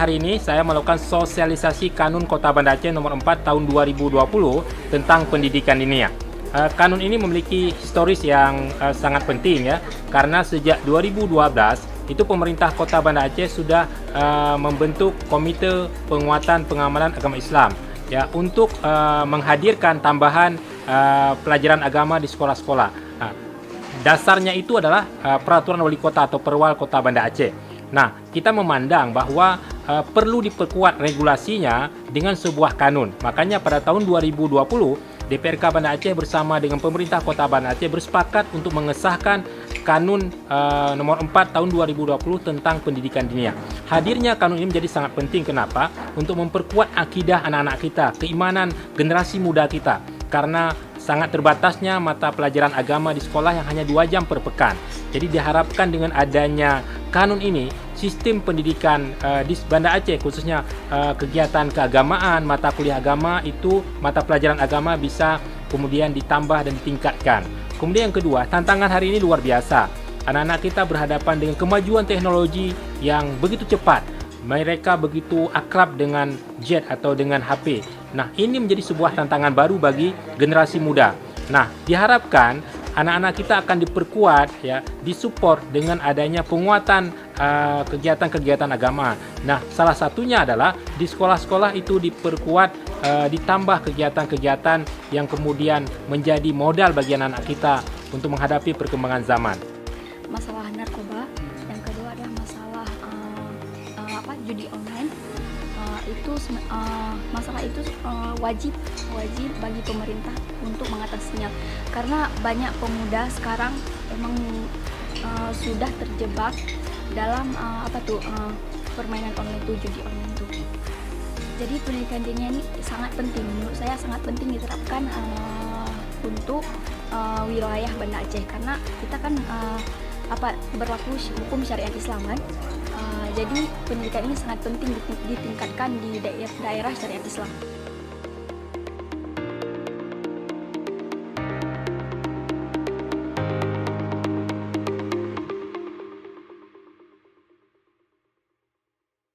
hari ini saya melakukan sosialisasi Kanun Kota Banda Aceh nomor 4 tahun 2020 tentang Pendidikan Diniyah. Kanun ini memiliki historis yang sangat penting ya, karena sejak 2012 itu pemerintah Kota Banda Aceh sudah membentuk Komite Penguatan Pengamalan Agama Islam ya untuk menghadirkan tambahan pelajaran agama di sekolah-sekolah. Dasarnya itu adalah peraturan wali kota atau perwal Kota Banda Aceh. Nah, kita memandang bahwa perlu diperkuat regulasinya dengan sebuah kanun. Makanya pada tahun 2020, DPRK Banda Aceh bersama dengan pemerintah Kota Banda Aceh bersepakat untuk mengesahkan Kanun nomor 4 tahun 2020 tentang Pendidikan Diniyah. Hadirnya kanun ini menjadi sangat penting. Kenapa? Untuk memperkuat akidah anak-anak kita, keimanan generasi muda kita. Karena sangat terbatasnya mata pelajaran agama di sekolah yang hanya 2 jam per pekan. Jadi diharapkan dengan adanya kanun ini, sistem pendidikan di Banda Aceh khususnya kegiatan keagamaan, mata kuliah agama itu, mata pelajaran agama bisa kemudian ditambah dan ditingkatkan. Kemudian yang kedua, tantangan hari ini luar biasa. Anak-anak kita berhadapan dengan kemajuan teknologi yang begitu cepat. Mereka begitu akrab dengan jet atau dengan HP. Nah, ini menjadi sebuah tantangan baru bagi generasi muda. Nah, diharapkan anak-anak kita akan diperkuat ya, disupport dengan adanya penguatan kegiatan-kegiatan agama. Nah, salah satunya adalah di sekolah-sekolah itu diperkuat, ditambah kegiatan-kegiatan yang kemudian menjadi modal bagi anak-anak kita untuk menghadapi perkembangan zaman. Masalah narkoba, yang kedua adalah masalah judi online. Masalah itu wajib bagi pemerintah untuk mengatasinya, karena banyak pemuda sekarang emang sudah terjebak dalam permainan online itu, judi online itu. Jadi pendidikan diniyah ini sangat penting, menurut saya sangat penting diterapkan untuk wilayah Banda Aceh, karena kita kan berlaku hukum syariat Islam kan. Jadi pendidikan ini sangat penting ditingkatkan di daerah syariat Islam.